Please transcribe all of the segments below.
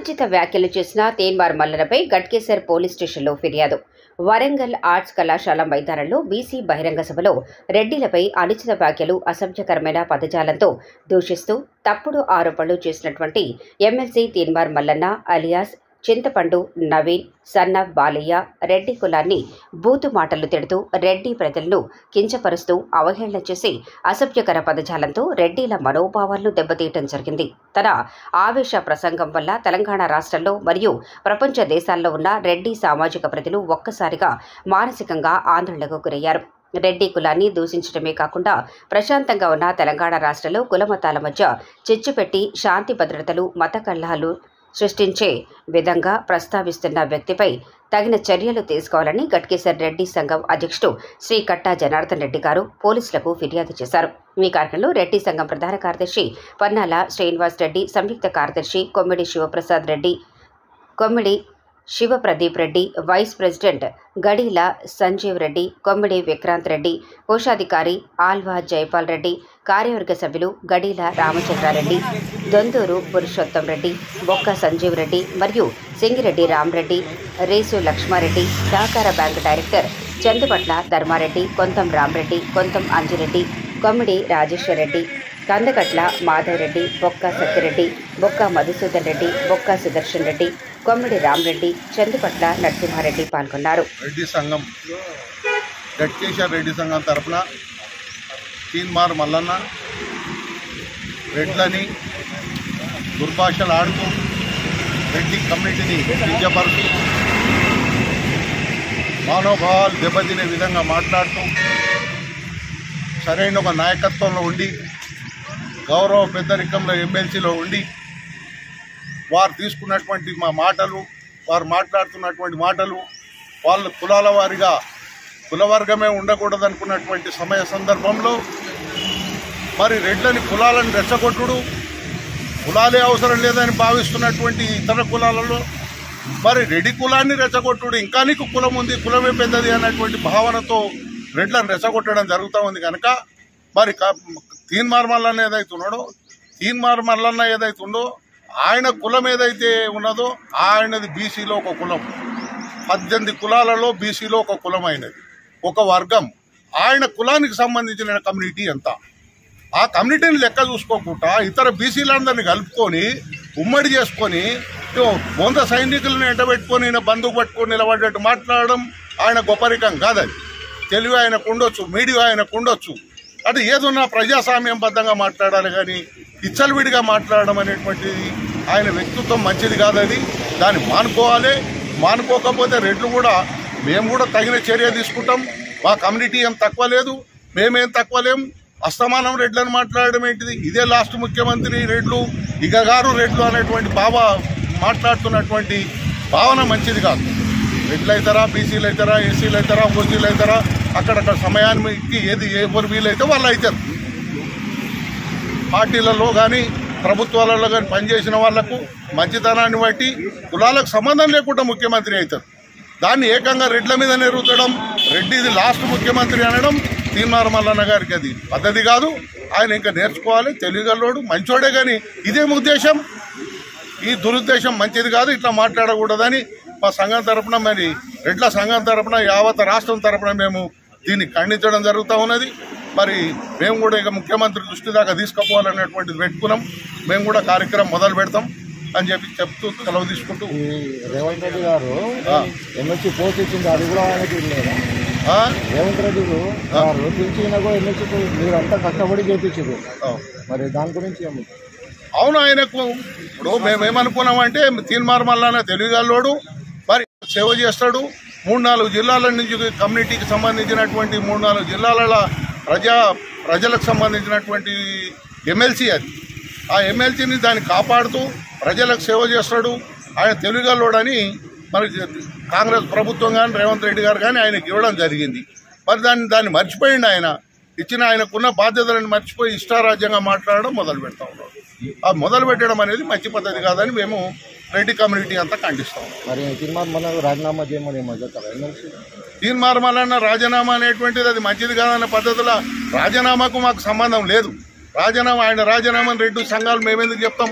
అనుచిత వ్యాఖ్యలు చేసిన తీన్మార్ మల్లన్నపై గట్కేసర్ పోలీస్ స్టేషన్లో ఫిర్యాదు. వరంగల్ ఆర్ట్స్ కళాశాల మైదానంలో బీసీ బహిరంగ సభలో రెడ్డిలపై అనుచిత వ్యాఖ్యలు, అసభ్యకరమైన పదజాలంతో దూషిస్తూ తప్పుడు ఆరోపణలు చేసినటువంటి ఎమ్మెల్సీ తీన్మార్ మల్లన్న అలియాస్ చింతపండు నవీన్ సన్న బాలయ్య రెడ్డి కులాన్ని బూతు మాటలు తిడుతూ రెడ్డి ప్రజలను కించపరుస్తూ అవహేళన చేసి అసభ్యకర పదజాలంతో రెడ్డిల మనోభావాలను దెబ్బతీయటం జరిగింది. తన ఆవేశ ప్రసంగం వల్ల తెలంగాణ రాష్ట్రంలో మరియు ప్రపంచ దేశాల్లో ఉన్న రెడ్డి సామాజిక ప్రజలు ఒక్కసారిగా మానసికంగా ఆందోళనకు గురయ్యారు. రెడ్డి కులాన్ని దూషించడమే కాకుండా ప్రశాంతంగా ఉన్న తెలంగాణ రాష్ట్రంలో కులమతాల మధ్య చిచ్చు పెట్టి శాంతి భద్రతలు, మత కలహాలు సృష్టించే విధంగా ప్రస్తావిస్తున్న వ్యక్తిపై తగిన చర్యలు తీసుకోవాలని గట్కేసర్ రెడ్డి సంఘం అధ్యక్షుడు శ్రీ కట్టా జనార్దన్ రెడ్డి గారు పోలీసులకు ఫిర్యాదు చేశారు. ఈ కార్యక్రమంలో రెడ్డి సంఘం ప్రధాన కార్యదర్శి పన్నాల శ్రీనివాస్ రెడ్డి, సంయుక్త కార్యదర్శి కొమ్మిడి శివప్రసాద్ రెడ్డి, కొమ్మిడి శివప్రదీప్ రెడ్డి, వైస్ ప్రెసిడెంట్ గడీల సంజీవ్ రెడ్డి, కొమ్మిడి విక్రాంత్ రెడ్డి, కోశాధికారి ఆల్వా జైపాల్ రెడ్డి, కార్యవర్గ సభ్యులు గడీల రామచంద్రారెడ్డి, దొందూరు పురుషోత్తం రెడ్డి, బొక్క సంజీవ్ రెడ్డి మరియు సింగిరెడ్డి రామరెడ్డి, రేసు లక్ష్మారెడ్డి, సహకార బ్యాంకు డైరెక్టర్ చందుపట్ల ధర్మారెడ్డి, కొంతం రామరెడ్డి, కొంతం అంజిరెడ్డి, కొమ్మిడి రాజేశ్వర్ రెడ్డి, కందకట్ల మాధవరెడ్డి, బొక్క సత్యరెడ్డి, బొక్క మధుసూదన్ రెడ్డి, బొక్క సుదర్శన్ రెడ్డి, కొమ్మిడి రామరెడ్డి, చందుపట్ల నరసింహారెడ్డి పాల్గొన్నారు. రెడ్డి సంఘం గట్కేసర్ రెడ్డి సంఘం తరఫున తీన్మార్ మల్లన్న రెడ్లని దుర్భాషలు ఆడుతూ రెడ్డి కమ్యూనిటీని కించపరుస్తూ మనోభావాలు దెబ్బతినే విధంగా మాట్లాడుతూ సరైన ఒక నాయకత్వంలో ఉండి గౌరవ పెద్దరికంలో ఎమ్మెల్సీలో ఉండి వారు తీసుకున్నటువంటి మాటలు, వారు మాట్లాడుతున్నటువంటి మాటలు వాళ్ళ కులాల వారిగా కులవర్గమే ఉండకూడదు అనుకున్నటువంటి సందర్భంలో మరి రెడ్లని కులాలను రెచ్చగొట్టుడు, కులాలే అవసరం లేదని భావిస్తున్నటువంటి ఇతర కులాలలో మరి రెడ్డి కులాన్ని రెచ్చగొట్టుడు, ఇంకా నీకు కులం ఉంది, కులమే పెద్దది అన్నటువంటి భావనతో రెడ్లను రెచ్చగొట్టడం జరుగుతూ ఉంది. కనుక మరి తీన్మార్ మల్లన్న ఏదైతుందో ఆయన కులం ఏదైతే ఉన్నదో ఆయనది బీసీలో ఒక కులం, 18 కులాలలో బీసీలో ఒక కులం అయినది, ఒక వర్గం. ఆయన కులానికి సంబంధించిన కమ్యూనిటీ ఎంత, ఆ కమ్యూనిటీని లెక్క చూసుకోకుండా ఇతర బీసీలందరినీ కలుపుకొని ఉమ్మడి చేసుకొని వంద సైనికులను ఎంటబెట్టుకొని బంధువు పట్టుకొని నిలబడ్డట్టు మాట్లాడడం ఆయన గొప్పరికం కాదని తెలివి ఆయనకు ఉండొచ్చు, మీడియా ఆయనకు ఉండొచ్చు. అంటే ఏదన్నా ప్రజాస్వామ్యంబద్ధంగా మాట్లాడాలి కానీ ఇచ్చలవిడిగా మాట్లాడడం అనేటువంటిది ఆయన వ్యక్తిత్వం మంచిది కాదది. దాన్ని మానుకోవాలి. మానుకోకపోతే రెడ్లు కూడా మేము కూడా తగిన చర్య తీసుకుంటాం. మా కమ్యూనిటీ ఏం తక్కువ లేదు, మేమేం తక్కువ లేము. అస్తమానం రెడ్లను మాట్లాడడం ఏంటిది? ఇదే లాస్ట్ ముఖ్యమంత్రి రెడ్లు ఇక గారు రెడ్లు అనేటువంటి మాట్లాడుతున్నటువంటి భావన మంచిది కాదు. రెడ్లు అవుతారా, బీసీలు అవుతారా, ఎస్సీలు అవుతారా, ఓసీలు అవుతారా, అక్కడక్కడ సమయానికి ఏది ఎవరు వీలైతే వాళ్ళు అవుతారు. పార్టీలలో కానీ ప్రభుత్వాలలో కానీ పనిచేసిన వాళ్లకు మంచితనాన్ని బట్టి కులాలకు సంబంధం లేకుండా ముఖ్యమంత్రి అవుతారు. దాన్ని ఏకంగా రెడ్ల మీద నెరుగుతడం, రెడ్డిది లాస్ట్ ముఖ్యమంత్రి అనడం తీన్మార్ మల్లన్న గారికి అది పద్ధతి కాదు. ఆయన ఇంకా నేర్చుకోవాలి. తెలివిగల్లోడు, మంచోడే. కానీ ఇదేం ఉద్దేశం? ఈ దురుద్దేశం మంచిది కాదు. ఇట్లా మాట్లాడకూడదని మా సంఘం తరఫున, మరి రెడ్ల సంఘం తరఫున, యావత్ రాష్ట్రం తరఫున మేము దీన్ని ఖండించడం జరుగుతూ ఉన్నది. మరి మేము కూడా ఇక ముఖ్యమంత్రి దృష్టి దాకా తీసుకుపోవాలనేటువంటిది పెట్టుకున్నాం. మేము కూడా కార్యక్రమం మొదలు పెడతాం అని చెప్తూ సెలవు తీసుకుంటూ రేవంత్ రెడ్డి గారు ఎమ్మెల్సీ పోస్ట్ ఇచ్చింది, అది కూడా ఆయనకి లేదా? రేవంత్ రెడ్డి గారు పిలిచిన కూడా ఎమ్మెల్సీ మీరు అంతా కష్టపడి చేయించారు, మరి దాని గురించి అవును. ఆయనకు ఇప్పుడు మేమేమనుకున్నామంటే తీన్మార్ మల్లన్న తెలివిగల్లోడు, మరి సేవ చేస్తాడు. 3-4 జిల్లాల నుంచి కమ్యూనిటీకి సంబంధించినటువంటి 3-4 జిల్లాల ప్రజలకు సంబంధించినటువంటి ఎమ్మెల్సీ అది. ఆ ఎమ్మెల్సీని దాన్ని కాపాడుతూ ప్రజలకు సేవ చేస్తాడు. ఆయన తెలివిగల్లోడని మరి కాంగ్రెస్ ప్రభుత్వం కానీ రేవంత్ రెడ్డి గారు కానీ ఆయనకి ఇవ్వడం జరిగింది. మరి దాన్ని మర్చిపోయింది. ఆయన ఇచ్చిన ఆయనకున్న బాధ్యతలను మర్చిపోయి ఇష్టారాజ్యంగా మాట్లాడడం మొదలు పెడతా ఉన్నాడు. ఆ మొదలు పెట్టడం అనేది మంచి పద్ధతి కాదని మేము రెడ్డి కమ్యూనిటీ అంతా ఖండిస్తాం. మరి తీన్మార్ మల్లన్న రాజీనామా చేయమని తీన్మార్ మల్లన్న రాజీనామా అనేటువంటిది అది మంచిది కాదన్న పద్ధతిలో రాజీనామాకు మాకు సంబంధం లేదు. ఆయన రాజీనామాని రెడ్డి సంఘాలు మేమెందుకు చెప్తాం?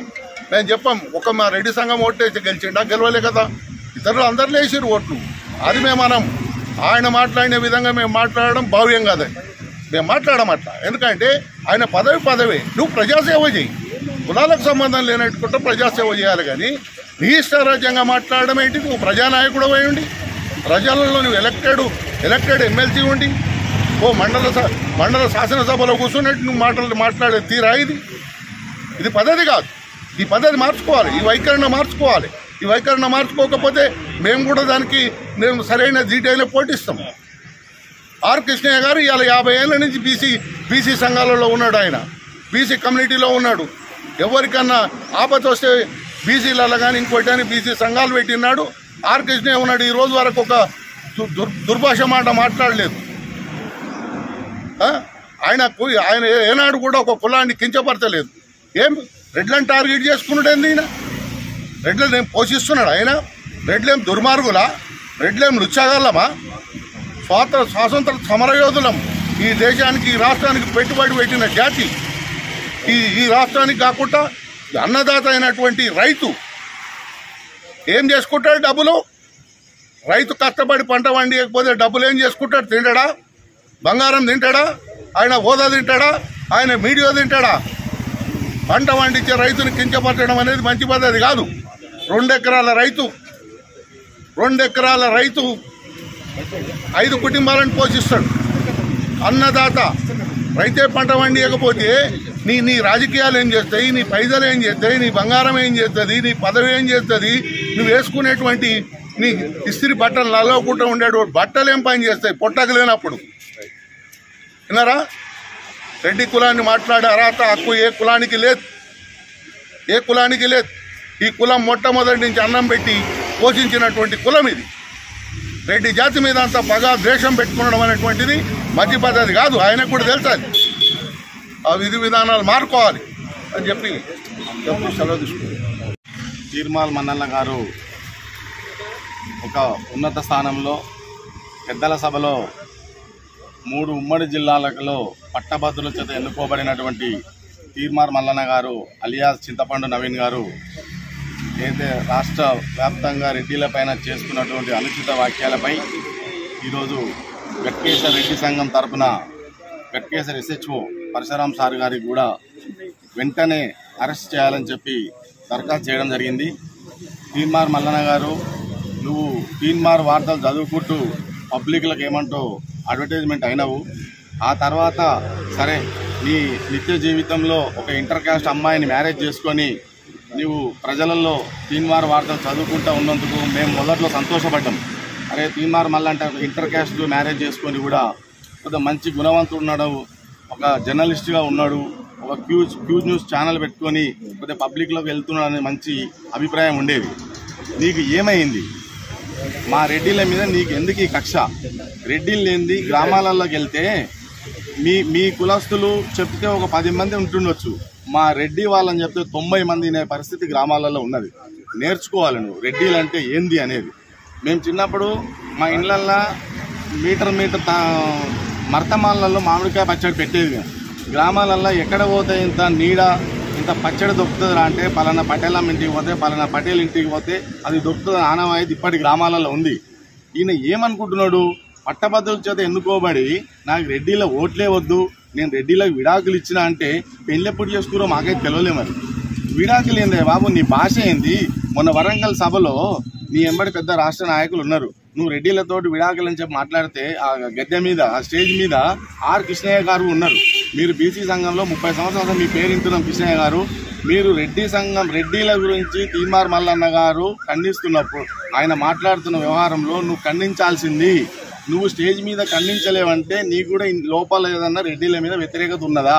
మేము చెప్పాం, ఒక మా రెడ్డి సంఘం ఓట్లేసి గెలిచిండా? గెలవలే కదా, ఇతరులు అందరు లేచిరు ఓట్లు. అది మనం ఆయన మాట్లాడిన విధంగా మేము మాట్లాడడం భావ్యం కాదని మేము మాట్లాడడం అట్లా. ఎందుకంటే ఆయన పదవి నువ్వు ప్రజాసేవ చేయి, కులాలకు సంబంధం లేనట్టుకుంటే ప్రజాసేవ చేయాలి. కానీ నీ ఇష్టారాజ్యంగా మాట్లాడడం ఏంటి? నువ్వు ప్రజానాయకుడు అయి ఉండి, ప్రజలలో నువ్వు ఎలక్టెడ్ ఎమ్మెల్సీ ఉండి ఓ మండల శాసనసభలో కూర్చున్నట్టు నువ్వు మాట్లాడే తీరా ఇది పద్ధతి కాదు. ఈ పద్ధతి మార్చుకోవాలి, ఈ వైఖరిని మార్చుకోవాలి. ఈ వైఖరిని మార్చుకోకపోతే మేము కూడా దానికి మేము సరైన డీటెయిల్ పోటీస్తాం. ఆర్ కృష్ణయ్య గారు ఇవాళ 50 ఏళ్ళ నుంచి బీసీ సంఘాలలో ఉన్నాడు, ఆయన బీసీ కమ్యూనిటీలో ఉన్నాడు. ఎవరికన్నా ఆపద వస్తే బీసీలలో కానీ ఇంకోటి అని బీసీ సంఘాలు పెట్టినాడు. ఆర్ కృష్ణయ్య ఉన్నాడు, ఈ రోజు వరకు ఒక దుర్భాష మాట మాట్లాడలేదు. ఆయన ఏనాడు కూడా ఒక కులాన్ని కించపరచలేదు. ఏం రెడ్లను టార్గెట్ చేసుకున్నాడు? ఈయన రెడ్లను ఏం పోషిస్తున్నాడు? ఆయన రెడ్లేం దుర్మార్గులా? రెడ్లేం లుచ్చగలమా? స్వాతంత్ర సమరయోధులం. ఈ దేశానికి ఈ రాష్ట్రానికి పెట్టుబడి పెట్టిన జాతి. ఈ రాష్ట్రానికి కాకుండా అన్నదాత అయినటువంటి రైతు ఏం చేసుకుంటాడు? డబ్బులు రైతు కష్టపడి పంట పండియకపోతే డబ్బులు ఏం చేసుకుంటాడు? తింటాడా? బంగారం తింటాడా? ఆయన హోదా తింటాడా? ఆయన మీడియా తింటాడా? పంట పండించే రైతుని కించపరచడం అనేది మంచి పద్ధతి కాదు. 2 ఎకరాల రైతు 5 కుటుంబాలను పోషిస్తాడు. అన్నదాత రైతే పంట పండియకపోతే నీ రాజకీయాలు ఏం చేస్తాయి? నీ పైసలు ఏం చేస్తాయి? నీ బంగారం ఏం చేస్తుంది? నీ పదవి ఏం చేస్తుంది? నువ్వు వేసుకునేటువంటి నీ ఇస్త్రీ బట్టలు నలవకుండా ఉండేటువంటి బట్టలు ఏం పని చేస్తాయి పొట్టకు లేనప్పుడు? విన్నారా? రెడ్డి కులాన్ని మాట్లాడే అర్హత హక్కు ఏ కులానికి లేదు. ఈ కులం మొట్టమొదటి నుంచి అన్నం పెట్టి పోషించినటువంటి కులం ఇది. రెడ్డి జాతి మీద అంత పగ ద్వేషం పెట్టుకునడం అనేటువంటిది మంచి పద్ధతి కాదు. ఆయనకు కూడా తెలుస్తుంది. ఆ విధి విధానాలు మార్చుకోవాలి అని చెప్పి సెలవు తీసుకుంటారు. తీర్మాల్ మన్నన్న గారు ఒక ఉన్నత స్థానంలో పెద్దల సభలో 3 ఉమ్మడి జిల్లాలలో పట్టభద్రుల చేత ఎన్నుకోబడినటువంటి తీర్మార్ మల్లన్న గారు అలియాస్ చింతపండు నవీన్ గారు ఏదైతే రాష్ట్ర వ్యాప్తంగా రెడ్డిలపైన చేసుకున్నటువంటి అనుచిత వాక్యాలపై ఈరోజు గట్కేసర్ రెడ్డి సంఘం తరఫున గట్కేసర్ SHO పరశురాం సార్ గారికి కూడా వెంటనే అరెస్ట్ చేయాలని చెప్పి దరఖాస్తు చేయడం జరిగింది. తీన్మార్ మల్లన్న గారు, నువ్వు తీన్మార్ వార్తలు చదువుకుంటూ పబ్లిక్లకు ఏమంటూ అడ్వర్టైజ్మెంట్ అయినావు. ఆ తర్వాత సరే నీ నిత్య జీవితంలో ఒక ఇంటర్ కాస్ట్ అమ్మాయిని మ్యారేజ్ చేసుకొని నీవు ప్రజలలో తీన్మార్ వార్తలు చదువుకుంటూ ఉన్నందుకు మేము మొదట్లో సంతోషపడ్డాం. అరే తీన్మార్ మళ్ళీ అంటే ఇంటర్ కాస్ట్ మ్యారేజ్ చేసుకొని కూడా కొంత మంచి గుణవంతుడు ఉన్నాడు, ఒక జర్నలిస్ట్గా ఉన్నాడు, ఒక క్యూజ్ న్యూస్ ఛానల్ పెట్టుకొని కొద్దిగా పబ్లిక్లోకి వెళ్తున్నాడు అనే మంచి అభిప్రాయం ఉండేది. నీకు ఏమైంది? మా రెడ్డిల మీద నీకు ఎందుకు ఈ కక్ష? రెడ్డిలు లేనిది గ్రామాలలోకి వెళ్తే మీ కులస్తులు చెప్తే ఒక 10 మంది ఉంటుండొచ్చు, మా రెడ్డి వాళ్ళని చెప్తే 90 మంది అనే పరిస్థితి గ్రామాలలో ఉన్నది. నేర్చుకోవాలి నువ్వు రెడ్డిలు అంటే ఏంది అనేది. మేము చిన్నప్పుడు మా ఇళ్ళల్లో మీటర్ మర్తమాలలో మామిడికాయ పచ్చడి పెట్టేది. గ్రామాలల్లో ఎక్కడ పోతే ఇంత నీడ ఇంత పచ్చడి దొరుకుతుందా అంటే పలానా పటేలం ఇంటికి పోతే పలానా పటేల్ ఇంటికి పోతే అది దొరుకుతుంది ఆనవాయితీ ఇప్పటి గ్రామాలలో ఉంది. ఈయన ఏమనుకుంటున్నాడు? పట్టభద్రుల చేత ఎన్నుకోబడి నాకు రెడ్డిలో ఓట్లే వద్దు, నేను రెడ్డిలకు విడాకులు ఇచ్చినా అంటే పెళ్ళెప్పుడు చేసుకురో మాకైతే తెలియలే. మరి విడాకులు ఏందే బాబు? నీ భాష ఏంది? మొన్న వరంగల్ సభలో నీ ఎంబడి పెద్ద రాష్ట్ర నాయకులు ఉన్నారు, నువ్వు రెడ్డిలతోటి విడాకులు అని చెప్పి మాట్లాడితే ఆ గద్దె మీద ఆ స్టేజ్ మీద ఆర్ కృష్ణయ్య గారు ఉన్నారు. మీరు బీసీ సంఘంలో 30 సంవత్సరాలు మీ పేరు వింటున్నాం కృష్ణయ్య గారు. మీరు రెడ్డి సంఘం రెడ్డిల గురించి తీన్మార్ మల్లన్న గారు ఖండిస్తున్నప్పుడు ఆయన మాట్లాడుతున్న వ్యవహారంలో నువ్వు ఖండించాల్సింది. నువ్వు స్టేజ్ మీద ఖండించలేవంటే నీకు కూడా లోపల ఏదన్నా రెడ్డిల మీద వ్యతిరేకత ఉన్నదా?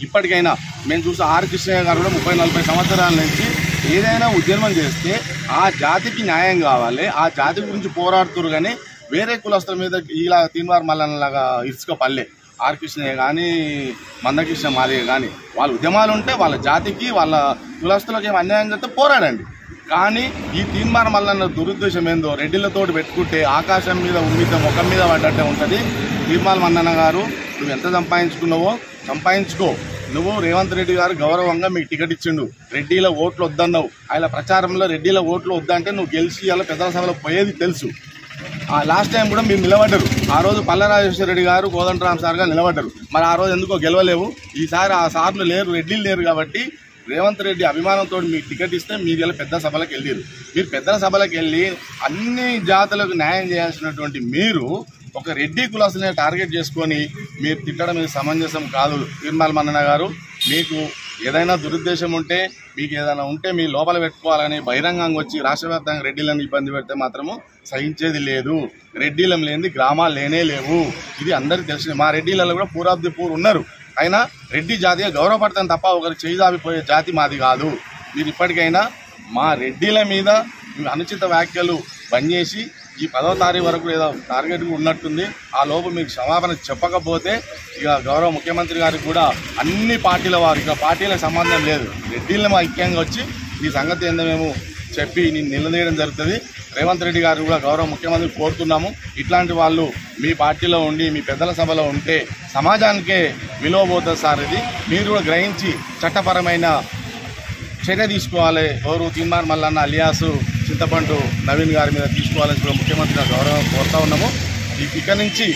ఇప్పటికైనా మేము చూసి ఆర్ కృష్ణయ్య గారు కూడా 30-40 సంవత్సరాల నుంచి ఏదైనా ఉద్యమం చేస్తే ఆ జాతికి న్యాయం కావాలి, ఆ జాతి గురించి పోరాడుతురు. కానీ వేరే కులస్తుల మీద ఇలా తీన్మార్ మల్లన్నలాగా ఇసుక పల్లె ఆర్ కృష్ణయ్య కానీ మందకృష్ణ మాదిగ కానీ వాళ్ళ ఉద్యమాలు ఉంటే వాళ్ళ జాతికి వాళ్ళ కులస్తులకు ఏమి అన్యాయం చేస్తే పోరాడండి. కానీ ఈ తీన్మార్ మల్లన్న దురుద్దేశం ఏందో రెడ్డిలతోటి పెట్టుకుంటే ఆకాశం మీద ఉమ్మిత ముఖం మీద పడ్డట్టే ఉంటుంది. తీన్మార్ మల్లన్న గారు నువ్వు ఎంత సంపాదించుకున్నావో సంపాదించుకో, నువ్వు రేవంత్ రెడ్డి గారు గౌరవంగా మీకు టికెట్ ఇచ్చిండు, రెడ్డిల ఓట్లు వద్దన్నావు. ఆయన ప్రచారంలో రెడ్డిల ఓట్లు వద్దంటే నువ్వు గెలిచి అలా పెద్దల సభలో పోయేది తెలుసు. లాస్ట్ టైం కూడా మీరు నిలబడ్డారు. ఆ రోజు పల్లరాజేశ్వర రెడ్డి గారు కోదండరామ్ సార్ గారు నిలబడ్డారు. మరి ఆ రోజు ఎందుకో గెలవలేవు. ఈసారి ఆ సార్లు లేరు, రెడ్డిలు లేరు కాబట్టి రేవంత్ రెడ్డి అభిమానంతో మీకు టికెట్ ఇస్తే మీరు ఇలా పెద్ద సభలకు వెళ్ళారు. మీరు పెద్ద సభలకు వెళ్ళి అన్ని జాతులకు న్యాయం చేయాల్సినటువంటి మీరు ఒక రెడ్డి కులాసునే టార్గెట్ చేసుకొని మీరు తిట్టడం ఇది సమంజసం కాదు. తీర్మాల మన్నన్న గారు, మీకు ఏదైనా దురుద్దేశం ఉంటే, మీకు ఏదైనా ఉంటే మీ లోపల పెట్టుకోవాలని బహిరంగంగా వచ్చి రాష్ట్ర వ్యాప్తంగా రెడ్డిలను ఇబ్బంది పెడితే మాత్రము సహించేది లేదు. రెడ్డిలం లేనిది గ్రామాలు లేనే లేవు. ఇది అందరికీ తెలిసిన. మా రెడ్డిలలో కూడా పూర్ ఆఫ్ ది పూర్ ఉన్నారు. అయినా రెడ్డి జాతిగా గౌరవపడతాం తప్ప ఒకరు చేయి దాపిపోయే జాతి మాది కాదు. మీరు ఇప్పటికైనా మా రెడ్డిల మీద అనుచిత వ్యాఖ్యలు బంద్ చేసి ఈ 10వ తారీఖు వరకు ఏదో టార్గెట్ ఉన్నట్టుంది. ఆ లోపు మీకు క్షమాపణ చెప్పకపోతే ఇక గౌరవ ముఖ్యమంత్రి గారికి కూడా అన్ని పార్టీల వారు, ఇక పార్టీలకు సంబంధం లేదు, రెడ్డిలను ఐక్యంగా వచ్చి ఈ సంగతి ఏందో మేము చెప్పి నేను నిలదీయడం జరుగుతుంది. రేవంత్ రెడ్డి గారు కూడా గౌరవ ముఖ్యమంత్రి కోరుతున్నాము, ఇట్లాంటి వాళ్ళు మీ పార్టీలో ఉండి మీ పెద్దల సభలో ఉంటే సమాజానికే విలువ పోతుంది సార్. ఇది మీరు కూడా గ్రహించి చట్టపరమైన చర్య తీసుకోవాలి. ఎవరు తీర్మాన మల్లన్న అలియాసు చింతపండు నవీన్ గారి మీద తీసుకోవాలని కూడా ముఖ్యమంత్రి గౌరవం కోరుతా ఉన్నాము. ఇక నుంచి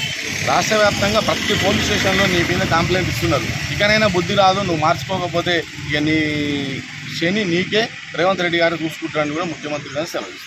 రాష్ట్ర వ్యాప్తంగా ప్రతి పోలీస్ స్టేషన్లో నీ మీద కంప్లైంట్ ఇస్తున్నారు. ఇకనైనా బుద్ధి రాదు, నువ్వు మార్చుకోకపోతే ఇక నీ శని నీకే రేవంత్ రెడ్డి గారు చూసుకుంటారని కూడా ముఖ్యమంత్రి గారు సెలవు.